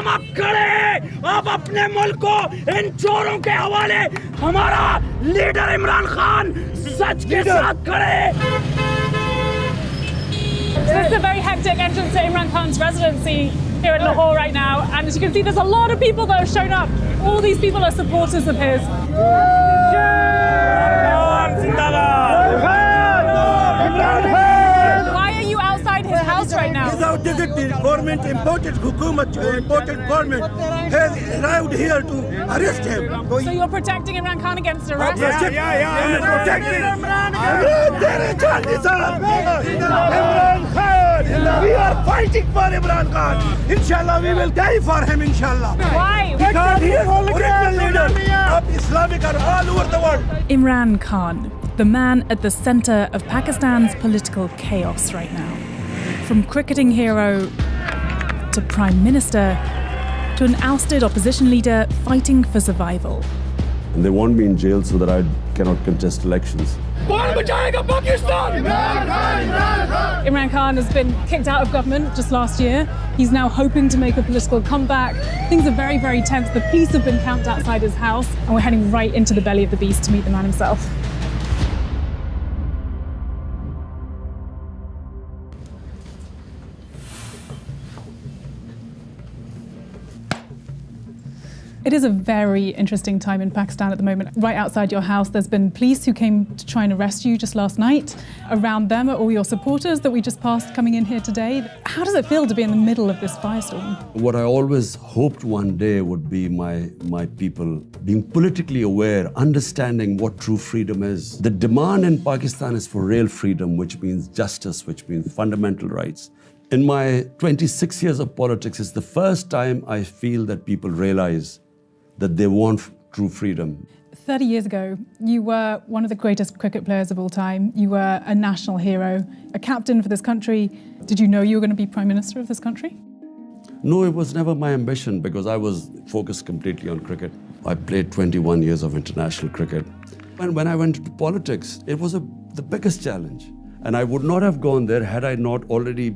हम अब खड़े, अब अपने मुल्क को इन चोरों के हवाले हमारा लीडर इमरान खान सच के साथ खड़े। So this is a very hectic entrance to Imran Khan's residency here in Lahore right now, and as you can see, there's a lot of people that have shown up. All these people are supporters of his. Why are you outside his house right now? Without dignity, government, imported government has arrived here to arrest him. So you're protecting Imran Khan against arrest? Protecting Imran Khan. We are fighting for Imran Khan. Inshallah, we will die for him, inshallah. Why? Because he is original leader of Islamic and all over the world. Imran Khan, the man at the centre of Pakistan's political chaos right now. From cricketing hero to Prime Minister to an ousted opposition leader fighting for survival. And they want me in jail so that I cannot contest elections. Imran Khan has been kicked out of government just last year. He's now hoping to make a political comeback. Things are very, very tense. The police have been camped outside his house, and we're heading right into the belly of the beast to meet the man himself. It is a very interesting time in Pakistan at the moment. Right outside your house, there's been police who came to try and arrest you just last night. Around them are all your supporters that we just passed coming in here today. How does it feel to be in the middle of this firestorm? What I always hoped one day would be my people being politically aware, understanding what true freedom is. The demand in Pakistan is for real freedom, which means justice, which means fundamental rights. In my 26 years of politics, it's the first time I feel that people realize that they want true freedom. 30 years ago, you were one of the greatest cricket players of all time. You were a national hero, a captain for this country. Did you know you were going to be Prime Minister of this country? No, it was never my ambition because I was focused completely on cricket. I played 21 years of international cricket. And when I went into politics, it was the biggest challenge. And I would not have gone there had I not already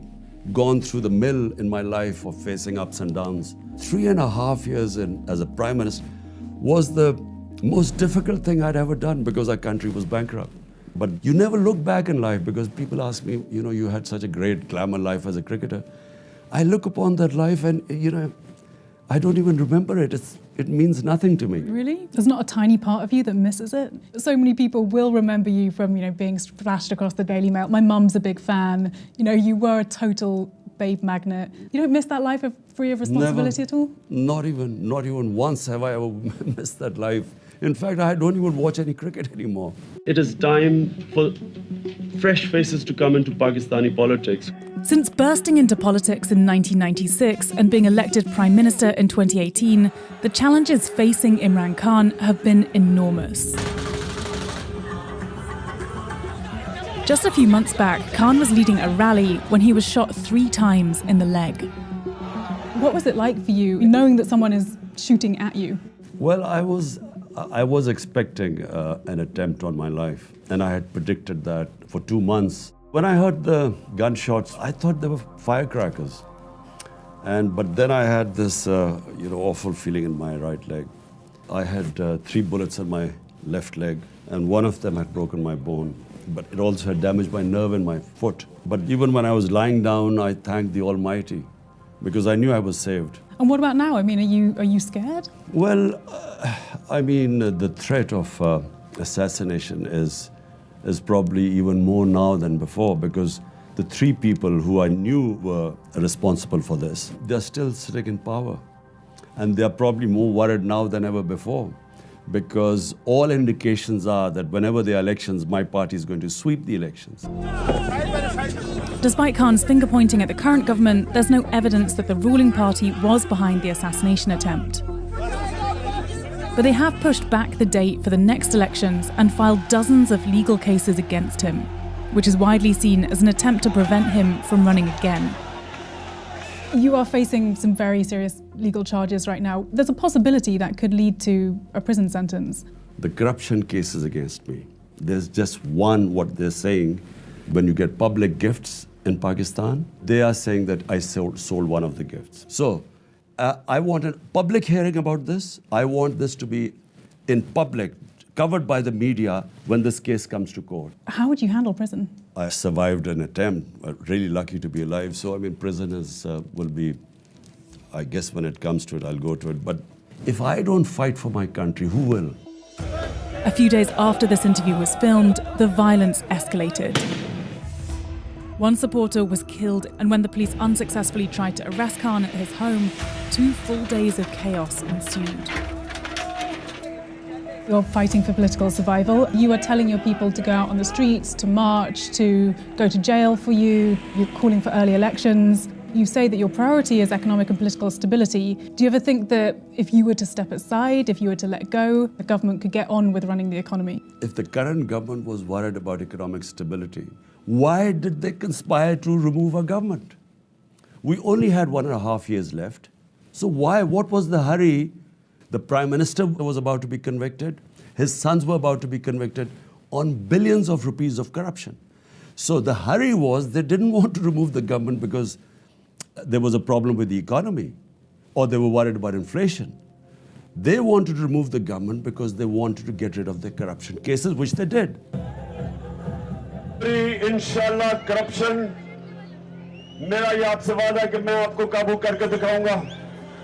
gone through the mill in my life of facing ups and downs. 3.5 years as a Prime Minister was the most difficult thing I'd ever done because our country was bankrupt. But you never look back in life because people ask me, you had such a great glamour life as a cricketer. I look upon that life and, I don't even remember it. It means nothing to me. Really? There's not a tiny part of you that misses it? So many people will remember you from, being splashed across the Daily Mail. My mum's a big fan. You were a total babe magnet. You don't miss that life free of responsibility at all? Not even once have I ever missed that life. In fact, I don't even watch any cricket anymore. It is time for fresh faces to come into Pakistani politics. Since bursting into politics in 1996 and being elected Prime Minister in 2018, the challenges facing Imran Khan have been enormous. Just a few months back, Khan was leading a rally when he was shot 3 times in the leg. What was it like for you, knowing that someone is shooting at you? Well, I was expecting an attempt on my life, and I had predicted that for 2 months. When I heard the gunshots, I thought they were firecrackers. But then I had this awful feeling in my right leg. I had 3 bullets in my left leg, and one of them had broken my bone. But it also had damaged my nerve in my foot. But even when I was lying down, I thanked the Almighty because I knew I was saved. And what about now? I mean, are you scared? Well, the threat of assassination is probably even more now than before because the 3 people who I knew were responsible for this, they're still sitting in power. And they're probably more worried now than ever before because all indications are that whenever there are elections, my party is going to sweep the elections. Despite Khan's finger-pointing at the current government, there's no evidence that the ruling party was behind the assassination attempt. But they have pushed back the date for the next elections and filed dozens of legal cases against him, which is widely seen as an attempt to prevent him from running again. You are facing some very serious legal charges right now. There's a possibility that could lead to a prison sentence. The corruption cases against me, there's just one, what they're saying, when you get public gifts in Pakistan, they are saying that I sold one of the gifts. So I want a public hearing about this. I want this to be in public, covered by the media when this case comes to court. How would you handle prison? I survived an attempt. I'm really lucky to be alive. So, I mean, prison will be, I guess when it comes to it, I'll go to it. But if I don't fight for my country, who will? A few days after this interview was filmed, the violence escalated. One supporter was killed, and when the police unsuccessfully tried to arrest Khan at his home, 2 full days of chaos ensued. You're fighting for political survival. You are telling your people to go out on the streets, to march, to go to jail for you. You're calling for early elections. You say that your priority is economic and political stability. Do you ever think that if you were to step aside, if you were to let go, the government could get on with running the economy? If the current government was worried about economic stability, why did they conspire to remove our government? We only had 1.5 years left. So why? What was the hurry? The Prime Minister was about to be convicted. His sons were about to be convicted on billions of rupees of corruption. So the hurry was they didn't want to remove the government because there was a problem with the economy or they were worried about inflation. They wanted to remove the government because they wanted to get rid of the corruption cases, which they did. इंशाल्लाह corruption मेरा ये आपसे वादा है कि मैं आपको काबू करके दिखाऊंगा.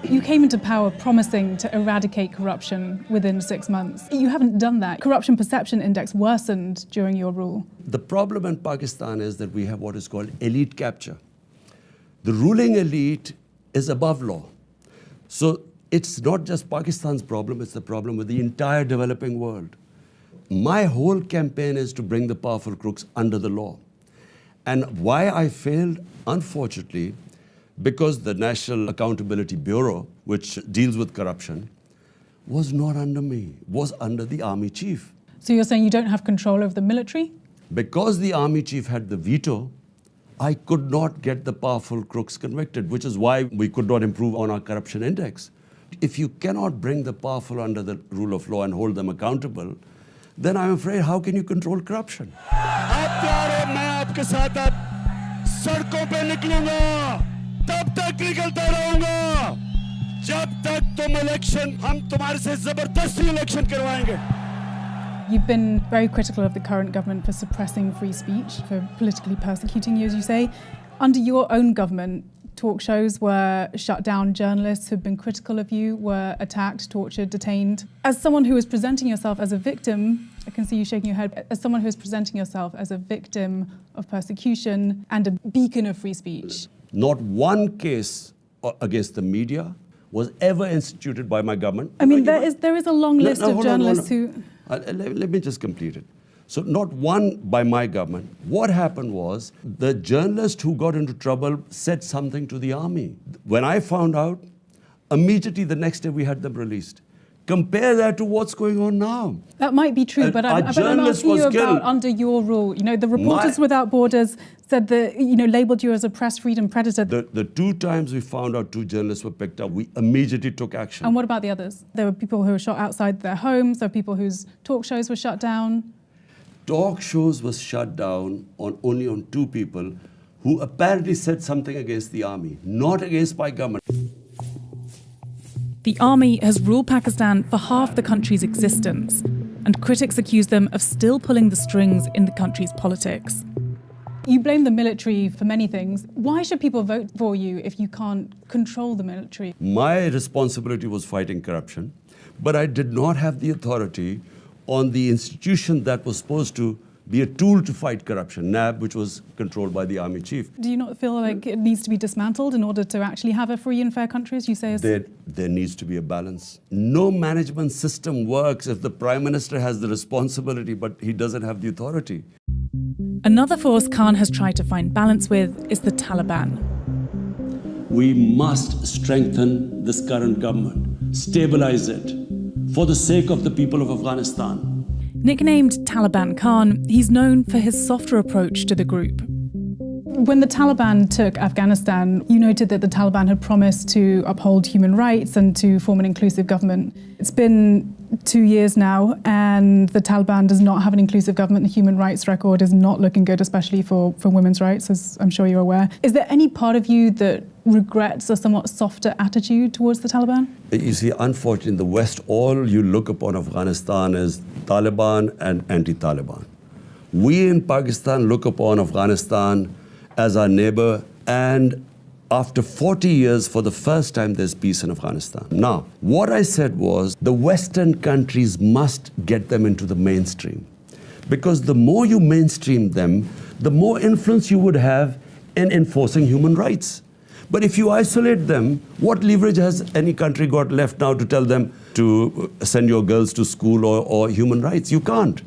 You came into power promising to eradicate corruption within 6 months. You haven't done that. Corruption perception index worsened during your rule. The problem in Pakistan is that we have what is called elite capture. The ruling elite is above law. So it's not just Pakistan's problem, it's the problem with the entire developing world. My whole campaign is to bring the powerful crooks under the law. And why I failed, unfortunately, because the National Accountability Bureau, which deals with corruption, was not under me, was under the army chief. So you're saying you don't have control over the military? Because the army chief had the veto, I could not get the powerful crooks convicted, which is why we could not improve on our corruption index. If you cannot bring the powerful under the rule of law and hold them accountable, then I'm afraid, how can you control corruption? तब तक निकलता रहूंगा जब तक तुम election हम तुम्हारे से जबरदस्ती इलेक्शन करवाएंगे. You've been very critical of the current government for suppressing free speech, for politically persecuting you, as you say. Under your own government, talk shows were shut down, journalists who've been critical of you were attacked, tortured, detained. As someone who is presenting yourself as a victim, I can see you shaking your head, as someone who is presenting yourself as a victim of persecution and a beacon of free speech. Not one case against the media was ever instituted by my government. I mean, there is a long list of journalists who... Let me just complete it. So not one by my government. What happened was the journalist who got into trouble said something to the army. When I found out, immediately the next day we had them released. Compare that to what's going on now. That might be true, but I'm asking you about under your rule. You know, the Reporters Without Borders said that, you know, labelled you as a press freedom predator. The 2 times we found out 2 journalists were picked up, we immediately took action. And what about the others? There were people who were shot outside their homes, there were people whose talk shows were shut down. Talk shows was shut down only on 2 people who apparently said something against the army, not against my government. The army has ruled Pakistan for half the country's existence, and critics accuse them of still pulling the strings in the country's politics. You blame the military for many things. Why should people vote for you if you can't control the military? My responsibility was fighting corruption, but I did not have the authority on the institution that was supposed to be a tool to fight corruption, NAB, which was controlled by the army chief. Do you not feel like it needs to be dismantled in order to actually have a free and fair country, as you say? There needs to be a balance. No management system works if the Prime Minister has the responsibility, but he doesn't have the authority. Another force Khan has tried to find balance with is the Taliban. We must strengthen this current government, stabilize it, for the sake of the people of Afghanistan. Nicknamed Taliban Khan, he's known for his softer approach to the group. When the Taliban took Afghanistan, you noted that the Taliban had promised to uphold human rights and to form an inclusive government. It's been 2 years now, and the Taliban does not have an inclusive government. The human rights record is not looking good, especially for women's rights, as I'm sure you're aware. Is there any part of you that regrets a somewhat softer attitude towards the Taliban? You see, unfortunately, in the West, all you look upon Afghanistan is Taliban and anti-Taliban. We in Pakistan look upon Afghanistan as our neighbor, and after 40 years, for the first time, there's peace in Afghanistan. Now, what I said was the Western countries must get them into the mainstream, because the more you mainstream them, the more influence you would have in enforcing human rights. But if you isolate them, what leverage has any country got left now to tell them to send your girls to school or human rights? You can't.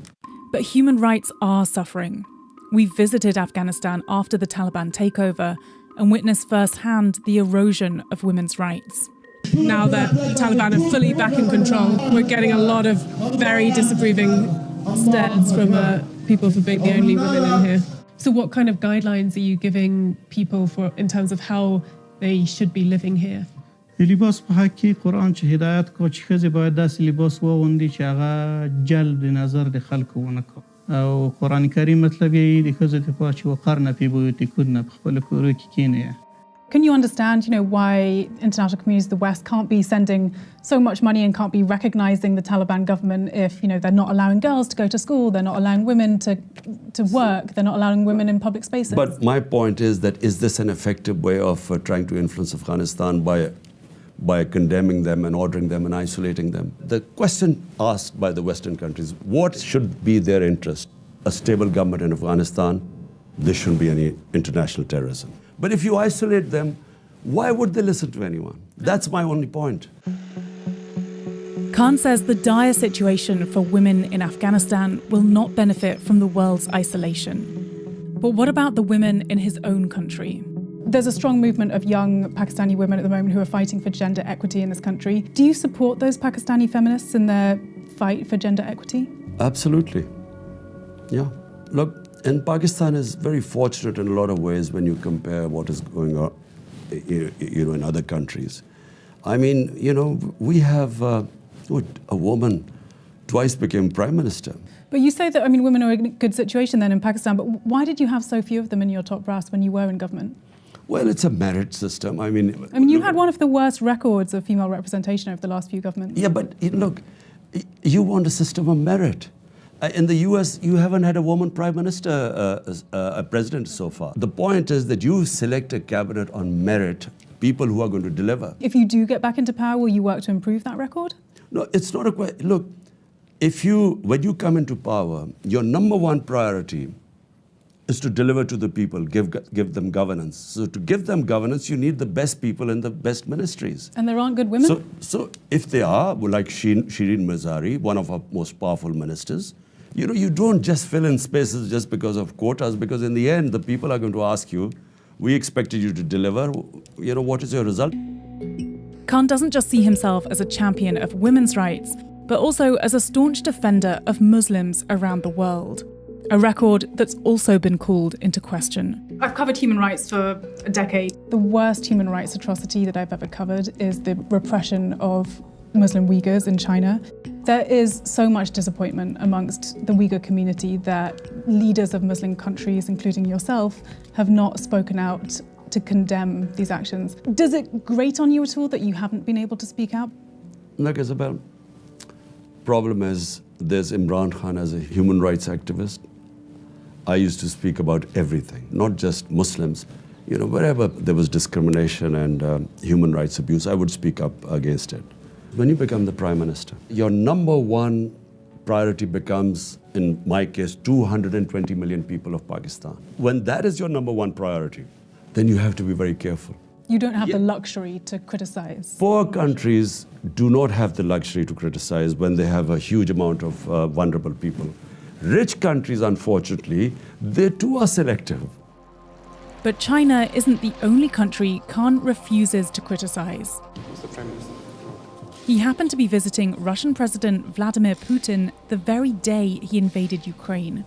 But human rights are suffering. We visited Afghanistan after the Taliban takeover and witnessed firsthand the erosion of women's rights. Now that the Taliban are fully back in control, we're getting a lot of very disapproving stares from people for being the only women in here. So what kind of guidelines are you giving people in terms of how they should be living here? لباس په حق کې قرآن چې هدایت کو چې ښځې باید داسې لباس واغوندي چې هغه جلب د نظر د خلکو ونه کړي او قرآن کریم مطلب یې د ښځو دپاره چې وقرن فی بیوتکن په خپلو کورو کې کښېني. Can you understand, why international communities of the West can't be sending so much money and can't be recognising the Taliban government if, they're not allowing girls to go to school, they're not allowing women to work, they're not allowing women in public spaces? But my point is that is this an effective way of trying to influence Afghanistan by condemning them and ordering them and isolating them? The question asked by the Western countries, what should be their interest? A stable government in Afghanistan, there shouldn't be any international terrorism. But if you isolate them, why would they listen to anyone? That's my only point. Khan says the dire situation for women in Afghanistan will not benefit from the world's isolation. But what about the women in his own country? There's a strong movement of young Pakistani women at the moment who are fighting for gender equity in this country. Do you support those Pakistani feminists in their fight for gender equity? Absolutely. Yeah. Look, and Pakistan is very fortunate in a lot of ways when you compare what is going on, in other countries. I mean, we have a woman twice became prime minister. But you say that, women are in a good situation then in Pakistan, but why did you have so few of them in your top brass when you were in government? Well, it's a merit system. You had one of the worst records of female representation over the last few governments. Yeah, but look, you want a system of merit. In the US, you haven't had a woman prime minister, a president so far. The point is that you select a cabinet on merit, people who are going to deliver. If you do get back into power, will you work to improve that record? No, it's not a question. Look, when you come into power, your number one priority is to deliver to the people, give them governance. So to give them governance, you need the best people in the best ministries. And there aren't good women? So if they are, like Shireen Mazari, one of our most powerful ministers, you don't just fill in spaces just because of quotas, because in the end, the people are going to ask you, we expected you to deliver, what is your result? Khan doesn't just see himself as a champion of women's rights, but also as a staunch defender of Muslims around the world. A record that's also been called into question. I've covered human rights for a decade. The worst human rights atrocity that I've ever covered is the repression of Muslim Uyghurs in China. There is so much disappointment amongst the Uyghur community that leaders of Muslim countries, including yourself, have not spoken out to condemn these actions. Does it grate on you at all that you haven't been able to speak out? Look, Isabel, problem is there's Imran Khan as a human rights activist. I used to speak about everything, not just Muslims. Wherever there was discrimination and human rights abuse, I would speak up against it. When you become the prime minister, your number one priority becomes, in my case, 220 million people of Pakistan. When that is your number one priority, then you have to be very careful. You don't have the luxury to criticize. Poor countries do not have the luxury to criticize when they have a huge amount of vulnerable people. Rich countries, unfortunately, they too are selective. But China isn't the only country Khan refuses to criticize. He happened to be visiting Russian President Vladimir Putin the very day he invaded Ukraine.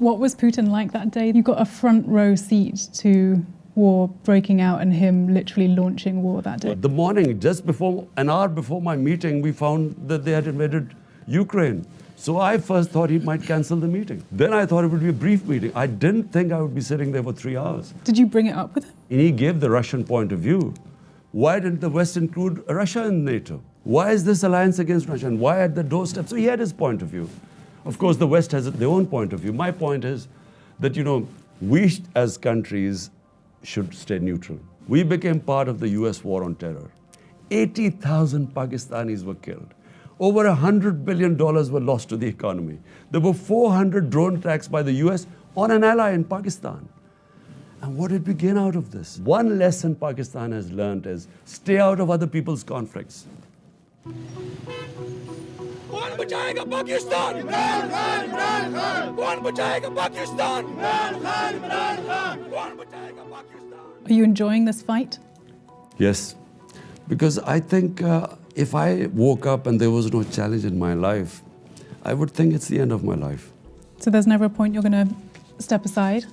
What was Putin like that day? You got a front row seat to war breaking out and him literally launching war that day. The morning, just before, an hour before my meeting, we found that they had invaded Ukraine. So I first thought he might cancel the meeting. Then I thought it would be a brief meeting. I didn't think I would be sitting there for 3 hours. Did you bring it up with him? And he gave the Russian point of view. Why didn't the West include Russia in NATO? Why is this alliance against Russia? And why at the doorstep? So he had his point of view. Of course, the West has their own point of view. My point is that, we as countries should stay neutral. We became part of the US war on terror. 80,000 Pakistanis were killed. Over $100 billion were lost to the economy. There were 400 drone attacks by the US on an ally in Pakistan. And what did we gain out of this? One lesson Pakistan has learned is stay out of other people's conflicts. कौन बचाएगा पाकिस्तान? इमरान खान, इमरान खान। कौन बचाएगा पाकिस्तान? इमरान खान, इमरान खान। कौन बचाएगा Pakistan? Are you enjoying this fight? Yes, because I think if I woke up and there was no challenge in my life, I would think it's the end of my life. So there's never a point you're going to step aside?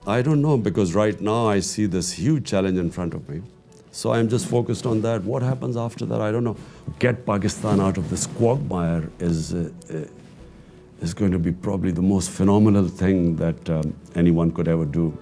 I don't know, because right now I see this huge challenge in front of me. So I'm just focused on that. What happens after that, I don't know. Get Pakistan out of this quagmire is going to be probably the most phenomenal thing that anyone could ever do.